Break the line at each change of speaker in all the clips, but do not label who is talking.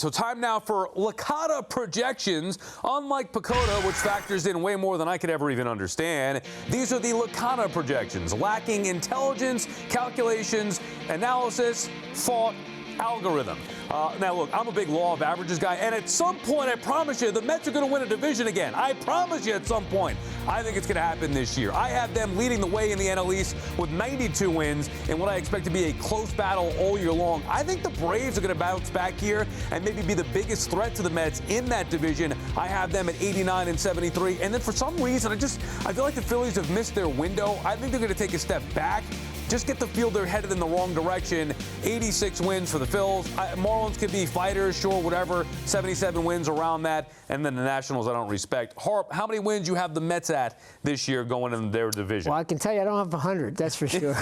So time now for LICATA Projections. Unlike Pacoda, which factors in way more than I could ever even understand, these are the LICATA Projections, lacking intelligence, calculations, analysis, thought, algorithm. Now, look, I'm a big law of averages guy, and at some point, I promise you, the Mets are going to win a division again. I promise you at some point. I think it's going to happen this year. I have them leading the way in the NL East with 92 wins in what I expect to be a close battle all year long. I think the Braves are going to bounce back here and maybe be the biggest threat to the Mets in that division. I have them at 89 and 73. And then for some reason, I feel like the Phillies have missed their window. I think they're going to take a step back. Just get the feel they're headed in the wrong direction. 86 wins for the Phils. Marlins could be fighters, sure, whatever. 77 wins around that. And then the Nationals I don't respect. Harp, how many wins you have the Mets at this year going in their division?
Well, I can tell you I don't have 100, that's for sure.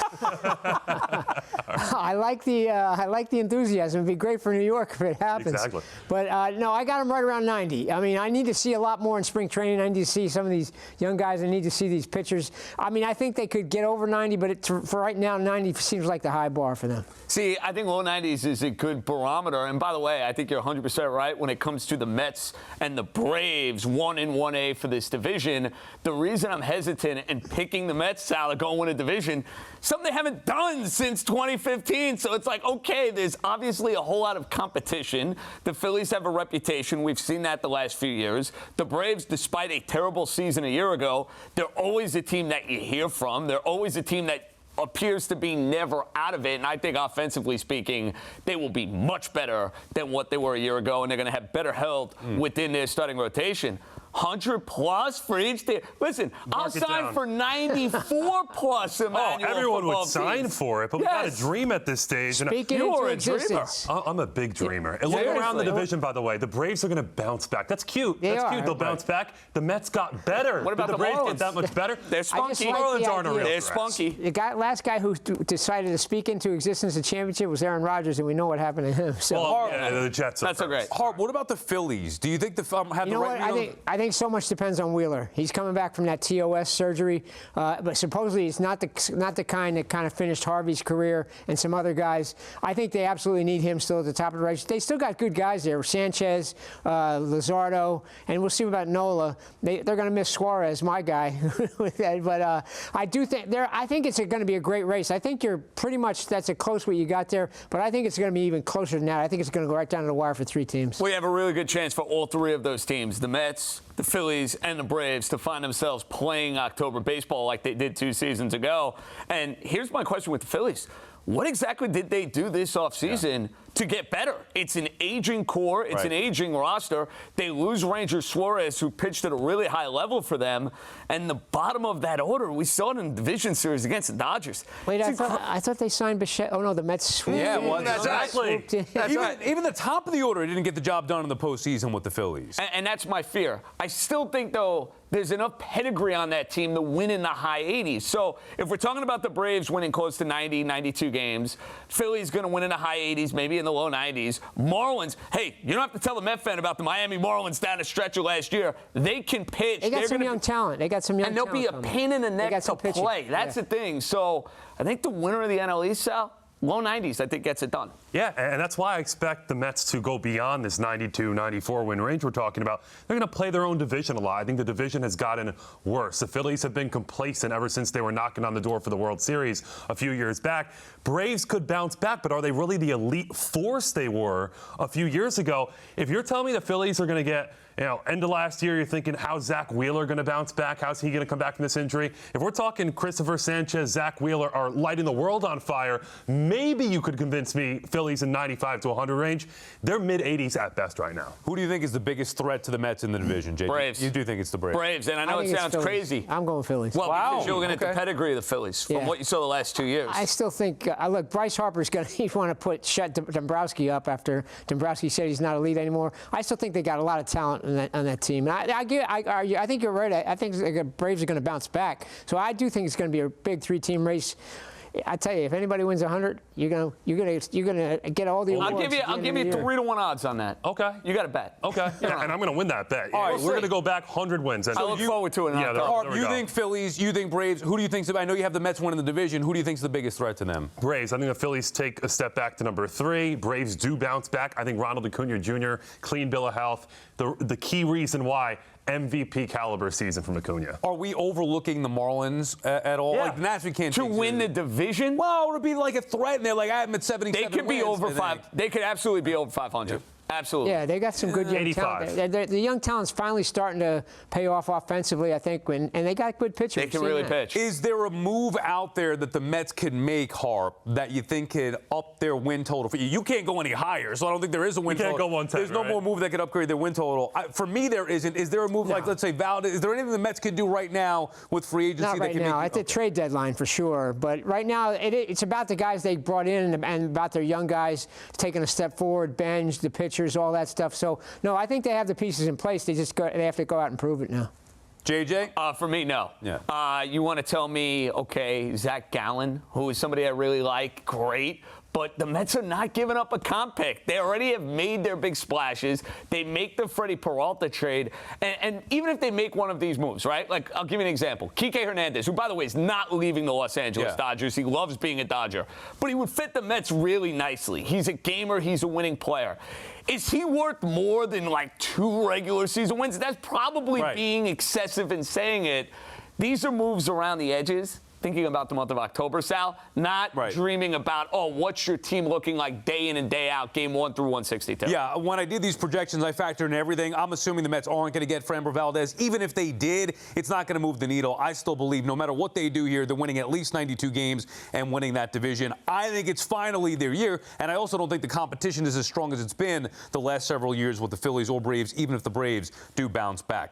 I like the enthusiasm. It'd be great for New York if it happens.
Exactly.
But no, I got them right around 90. I mean, I need to see a lot more in spring training. I need to see some of these young guys. I need to see these pitchers. I mean, I think they could get over 90, but for right now, 90 seems like the high bar for them.
See, I think low 90s is a good barometer. And by the way, I think you're 100% right when it comes to the Mets and the Braves 1 and 1A for this division. The reason I'm hesitant in picking the Mets, Sal, to go and win a division, something they haven't done since 2015. So it's like, okay, there's obviously a whole lot of competition. The Phillies have a reputation. We've seen that the last few years. The Braves, despite a terrible season a year ago, they're always a team that you hear from. They're always a team that appears to be never out of it. And I think offensively speaking, they will be much better than what they were a year ago, and they're going to have better health within their starting rotation. 100 plus for each team. Listen, I'll sign for 94 plus, Emmanuel.
Oh, everyone would sign for it, but we got a dream at this stage.
Speaking
you are
into
a dreamer.
existence.
I'm a big dreamer. And look around the division, by the way. The Braves are going to bounce back. That's cute. That's cute. They'll bounce back. The Mets got better.
What about
Did the Braves get that much better?
They're spunky.
Marlins
aren't a real
They're
threat.
spunky.
The last guy who decided to speak into existence a championship was Aaron Rodgers, and we know what happened to him. So,
Well, yeah, the Jets.
That's so great.
Harp, what about the Phillies? Do you think the have
you
the
know
right?
what? I think so much depends on Wheeler. He's coming back from that TOS surgery, but supposedly he's not the kind that kind of finished Harvey's career and some other guys. I think they absolutely need him still at the top of the race. They still got good guys there: Sanchez, Luzardo, and we'll see about Nola. They're going to miss Suarez, my guy, but I do think I think it's going to be a great race. I think you're pretty much that's a close what you got there, but I think it's going to be even closer than that. I think it's going to go right down to the wire for 3 teams.
We have a really good chance for all 3 of those teams, the Mets, the Phillies, and the Braves, to find themselves playing October baseball like they did 2 seasons ago. And here's my question with the Phillies. What exactly did they do this offseason to get better? It's an aging core. It's an aging roster. They lose Ranger Suarez, who pitched at a really high level for them. And the bottom of that order, we saw it in the division series against the Dodgers.
Wait, I thought they signed Bichette. Oh, no, the Mets swooped
Yeah,
in.
well,
exactly.
Even the top of the order didn't get the job done in the postseason with the Phillies.
And that's my fear. I still think, though, there's enough pedigree on that team to win in the high 80s. So if we're talking about the Braves winning close to 90, 92 games, Philly's going to win in the high 80s, maybe in the low 90s. Marlins, hey, you don't have to tell the Met fan about the Miami Marlins down the stretch of last year. They can pitch.
They got some young talent. They got some young talent.
And they'll be a pain in the neck to play. That's the thing. So I think the winner of the NL East, Sal, low 90s, I think, gets it done.
Yeah, and that's why I expect the Mets to go beyond this 92, 94 win range we're talking about. They're going to play their own division a lot. I think the division has gotten worse. The Phillies have been complacent ever since they were knocking on the door for the World Series a few years back. Braves could bounce back, but are they really the elite force they were a few years ago? If you're telling me the Phillies are going to get, end of last year, you're thinking, how's Zach Wheeler going to bounce back? How's he going to come back from this injury? If we're talking Christopher Sanchez, Zach Wheeler are lighting the world on fire, maybe you could convince me Phillies in 95 to 100 range. They're mid-80s at best right now.
Who do you think is the biggest threat to the Mets in the division, JJ?
Braves.
You do think it's the Braves?
Braves, and I know it sounds crazy.
I'm going Phillies.
Well, because you're looking at the pedigree of the Phillies from what you saw the last 2 years.
I still think, look, Bryce Harper's going to want to shut Dombrowski up after Dombrowski said he's not elite anymore. I still think they got a lot of talent on that team. I think you're right. I think the Braves are going to bounce back. So I do think it's going to be a big 3-team race. I tell you, if anybody wins 100, you're gonna get all the awards.
I'll give you 3-1 odds on that.
Okay.
You got to bet.
Okay. Yeah, and I'm going to win that bet.
All right,
we're going to go back 100 wins. And
I look forward to it.
Yeah,
Harp, you think Phillies, you think Braves. Who do you think's I know you have the Mets winning the division. Who do you think's the biggest threat to them?
Braves. I think the Phillies take a step back to number 3. Braves do bounce back. I think Ronald Acuna Jr., clean bill of health. The key reason why, MVP caliber season from Acuna.
Are we overlooking the Marlins at all?
Yeah.
Like the Nats, we can't
to
take
win the
seriously.
division.
Well, it would be like a threat, and they're like, I have them at 77
They could be
wins,
over
I think.
5. They could absolutely be over 500. Absolutely.
Yeah, they got some good young
85.
talent. The young talent's finally starting to pay off offensively, I think, and they got good pitchers.
They can really pitch.
Is there a move out there that the Mets can make, Harp, that you think could up their win total for you? You can't go any higher, so I don't think there is a win
You can't
total.
go 110,
There's no
right?
more move that could upgrade their win total. For me, there isn't. Is there a move like, let's say, Valdez? Is there anything the Mets could do right now with free agency
Not
that
right
can
now.
make
At the trade deadline, for sure. But right now, it's about the guys they brought in and about their young guys taking a step forward, bench, the pitchers, all that stuff. So, no, I think they have the pieces in place. They have to go out and prove it now.
JJ?
For me, no.
Yeah.
You want to tell me, okay, Zach Gallen, who is somebody I really like, great. But the Mets are not giving up a comp pick. They already have made their big splashes. They make the Freddie Peralta trade. And even if they make one of these moves, right? Like, I'll give you an example. Kike Hernandez, who, by the way, is not leaving the Los Angeles Dodgers. He loves being a Dodger. But he would fit the Mets really nicely. He's a gamer. He's a winning player. Is he worth more than, like, 2 regular season wins? That's probably being excessive in saying it. These are moves around the edges. Thinking about the month of October, Sal, not dreaming about, what's your team looking like day in and day out, game 1 through 162.
Yeah, when I did these projections, I factored in everything. I'm assuming the Mets aren't going to get Framber Valdez. Even if they did, it's not going to move the needle. I still believe no matter what they do here, they're winning at least 92 games and winning that division. I think it's finally their year, and I also don't think the competition is as strong as it's been the last several years with the Phillies or Braves, even if the Braves do bounce back.